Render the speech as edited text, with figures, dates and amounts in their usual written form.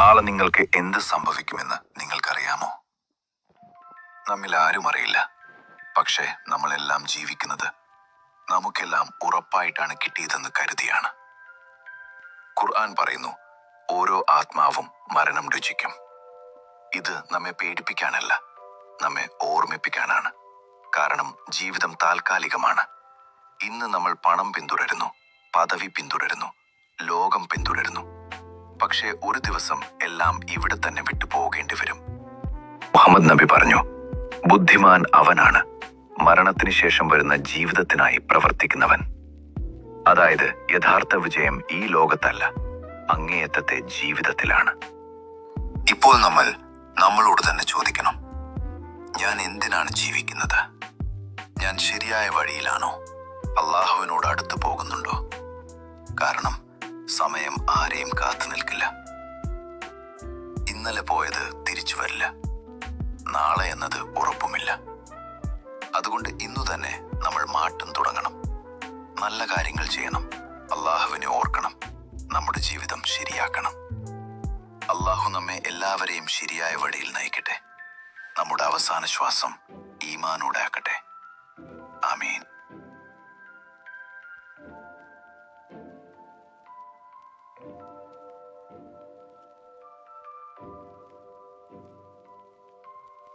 നാളെ നിങ്ങൾക്ക് എന്ത് സംഭവിക്കുമെന്ന് നിങ്ങൾക്കറിയാമോ? നമ്മിൽ ആരും അറിയില്ല. പക്ഷേ നമ്മളെല്ലാം ജീവിക്കുന്നത് നമുക്കെല്ലാം ഉറപ്പായിട്ടാണ് കിട്ടിയതെന്ന് കരുതിയാണ്. ഖുർആൻ പറയുന്നു, ഓരോ ആത്മാവും മരണം രുചിക്കും. ഇത് നമ്മെ പേടിപ്പിക്കാനല്ല, നമ്മെ ഓർമ്മിപ്പിക്കാനാണ്. കാരണം ജീവിതം താൽക്കാലികമാണ്. ഇന്ന് നമ്മൾ പണം പിന്തുടരുന്നു, പദവി പിന്തുടരുന്നു, ലോകം പിന്തുടരുന്നു. പക്ഷേ ഒരു ദിവസം എല്ലാം ഇവിടെ തന്നെ വിട്ടു പോകേണ്ടി വരും. മുഹമ്മദ് നബി പറഞ്ഞു, ബുദ്ധിമാൻ അവനാണ് മരണത്തിന് ശേഷം വരുന്ന ജീവിതത്തിനായി പ്രവർത്തിക്കുന്നവൻ. അതായത് യഥാർത്ഥ വിജയം ഈ ലോകത്തല്ല, അങ്ങേയറ്റത്തെ ജീവിതത്തിലാണ്. ഇപ്പോൾ നമ്മൾ നമ്മളോട് തന്നെ ചോദിക്കണം, ഞാൻ എന്തിനാണ് ജീവിക്കുന്നത്? ഞാൻ ശരിയായ വഴിയിലാണോ? അള്ളാഹുവിനോട് അടുത്തു പോകുന്നുണ്ടോ? കാരണം സമയം ആരെയും കാത്തു നിൽക്കില്ല. ഇന്നലെ പോയത് തിരിച്ചു വരില്ല. നാളെ എന്നത് ഉറപ്പുമില്ല. അതുകൊണ്ട് ഇന്നു തന്നെ നമ്മൾ മാറ്റം തുടങ്ങണം. നല്ല കാര്യങ്ങൾ ചെയ്യണം, അള്ളാഹുവിനെ ഓർക്കണം, നമ്മുടെ ജീവിതം ശരിയാക്കണം. അള്ളാഹു നമ്മെ എല്ലാവരെയും ശരിയായ വഴിയിൽ നയിക്കട്ടെ. നമ്മുടെ അവസാന ശ്വാസം ഈമാനോടെ ആക്കട്ടെ. ആമീൻ.